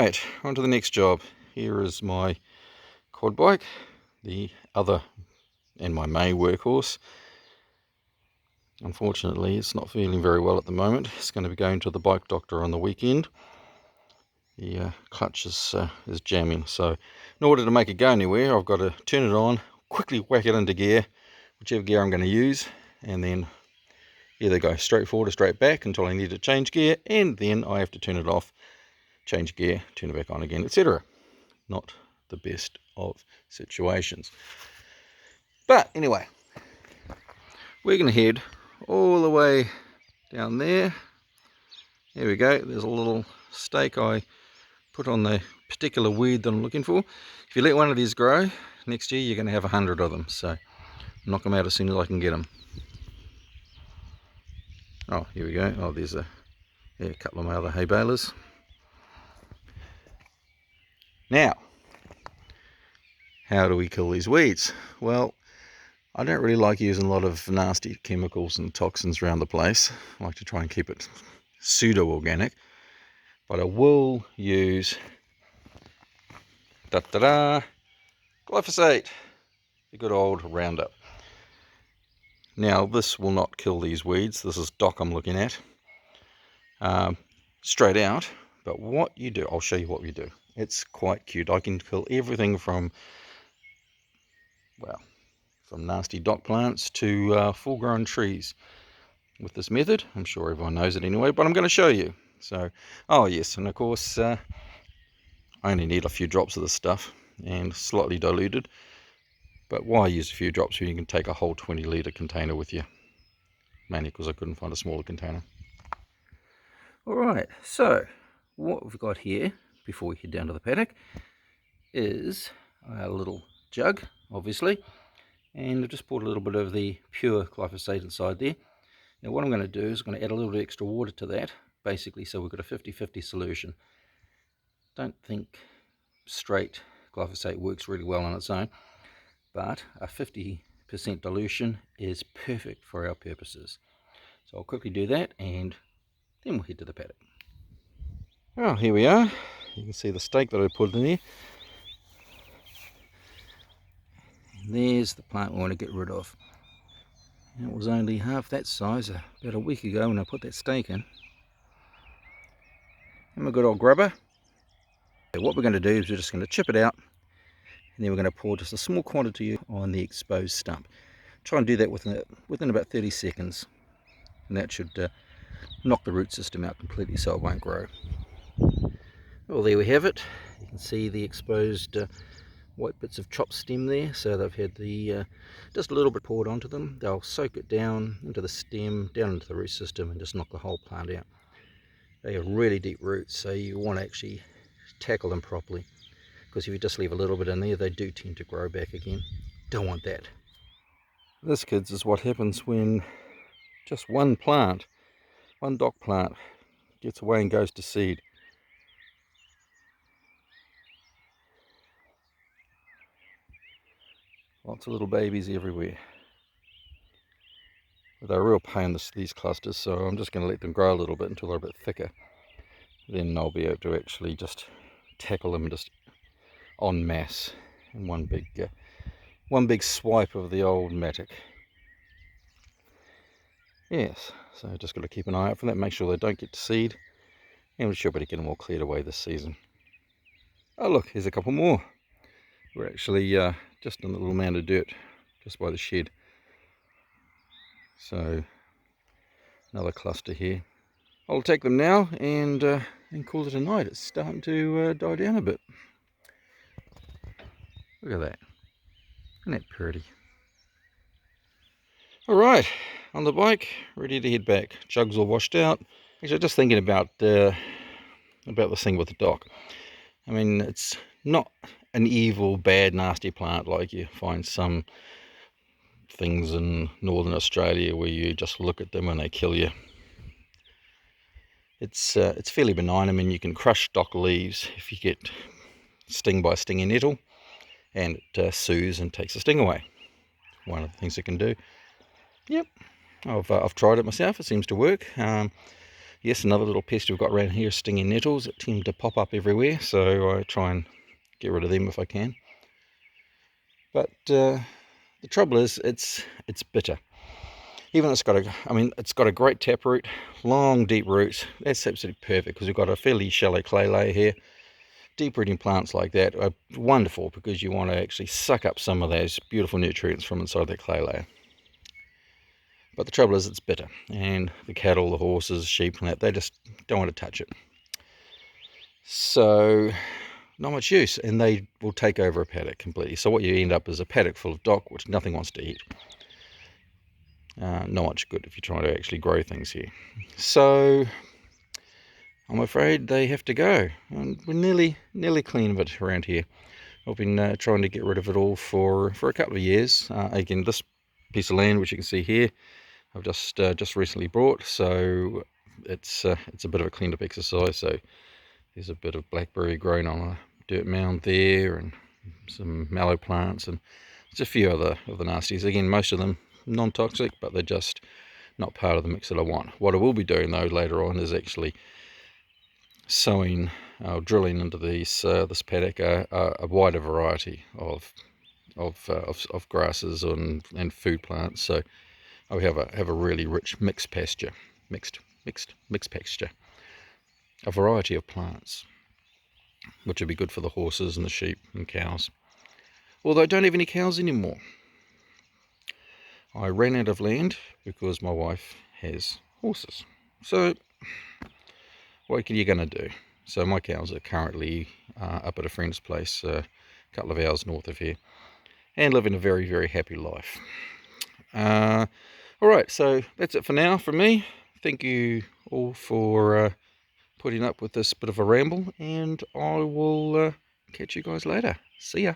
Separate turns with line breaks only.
Alright, on to the next job. Here is my quad bike, the other and my main workhorse. Unfortunately, it's not feeling very well at the moment. It's going to be going to the bike doctor on the weekend. The clutch is jamming, so in order to make it go anywhere, I've got to turn it on, quickly whack it into gear, whichever gear I'm going to use, and then either go straight forward or straight back until I need to change gear, and then I have to turn it off, change gear, turn it back on again, etc. Not the best of situations. But anyway, we're going to head all the way down there. There we go. There's a little stake I put on the particular weed that I'm looking for. If you let one of these grow, next year you're going to have 100 of them. So knock them out as soon as I can get them. Oh, here we go. Oh, there's a couple of my other hay balers. Now, how do we kill these weeds? Well, I don't really like using a lot of nasty chemicals and toxins around the place. I like to try and keep it pseudo-organic. But I will use glyphosate, the good old Roundup. Now, this will not kill these weeds. This is Doc I'm looking at. Straight out. But what you do, I'll show you what we do. It's quite cute. I can kill everything from, well, from nasty dock plants to full-grown trees with this method. I'm sure everyone knows it anyway, but I'm going to show you. So, oh yes, and of course, I only need a few drops of this stuff and slightly diluted. But why use a few drops when you can take a whole 20-litre container with you? Mainly because I couldn't find a smaller container. Alright, so what we've got here, before we head down to the paddock, is a little jug, obviously. And I've just poured a little bit of the pure glyphosate inside there. Now what I'm going to do is I'm going to add a little bit extra water to that, basically, so we've got a 50-50 solution. Don't think straight glyphosate works really well on its own, but a 50% dilution is perfect for our purposes. So I'll quickly do that and then we'll head to the paddock. Well, here we are. You can see the stake that I put in there. There's the plant we want to get rid of. It was only half that size about a week ago when I put that stake in. And my good old grubber. What we're going to do is we're just going to chip it out, and then we're going to pour just a small quantity on the exposed stump. Try and do that within about 30 seconds, and that should knock the root system out completely so it won't grow. Well, there we have it. You can see the exposed white bits of chopped stem there, so they've had the just a little bit poured onto them. They'll soak it down into the stem, down into the root system, and just knock the whole plant out. They have really deep roots, so you want to actually tackle them properly, because if you just leave a little bit in there, they do tend to grow back again. Don't want that. This, kids, is what happens when just one plant, one dock plant, gets away and goes to seed. Lots of little babies everywhere. But they're a real pain, these clusters, so I'm just going to let them grow a little bit until they're a bit thicker. Then I'll be able to actually just tackle them just en masse in one big swipe of the old mattock. Yes, so just got to keep an eye out for that, make sure they don't get to seed, and we should be able to get them all cleared away this season. Oh look, here's a couple more. We're actually just in a little mound of dirt just by the shed. So another cluster here. I'll take them now and call it a night. It's starting to die down a bit. Look at that. Isn't that pretty? Alright, on the bike, ready to head back. Jug's all washed out. Actually, just thinking about this thing with the dock. I mean, it's not an evil, bad, nasty plant like you find some things in northern Australia where you just look at them and they kill you. It's fairly benign. I mean, you can crush dock leaves if you get stung by a stinging nettle, and it soothes and takes the sting away. One of the things it can do. Yep, I've tried it myself. It seems to work. Yes, another little pest we've got around here is stinging nettles that tend to pop up everywhere, so I try and get rid of them if I can. But the trouble is, it's bitter. Even it's got a great taproot, long deep roots. That's absolutely perfect because we've got a fairly shallow clay layer here. Deep rooting plants like that are wonderful because you want to actually suck up some of those beautiful nutrients from inside that clay layer. But the trouble is, it's bitter, and the cattle, the horses, sheep and that, they just don't want to touch it. So not much use, and they will take over a paddock completely. So what you end up is a paddock full of dock which nothing wants to eat. Not much good if you're trying to actually grow things here. So I'm afraid they have to go, and we're nearly clean of it around here. I've been trying to get rid of it all for a couple of years. Again, this piece of land which you can see here, I've just recently bought, so it's a bit of a cleaned up exercise. So there's a bit of blackberry growing on a dirt mound there, and some mallow plants, and just a few other of the nasties. Again, most of them non-toxic, but they're just not part of the mix that I want. What I will be doing though later on is actually sowing, drilling into this paddock a wider variety of grasses and food plants. So I have a really rich mixed pasture, mixed pasture, a variety of plants, which would be good for the horses and the sheep and cows. Although I don't have any cows anymore. I ran out of land because my wife has horses. So what are you going to do? So my cows are currently up at a friend's place a couple of hours north of here, and living a very, very happy life. Alright, so that's it for now from me. Thank you all for putting up with this bit of a ramble, and I will catch you guys later. See ya.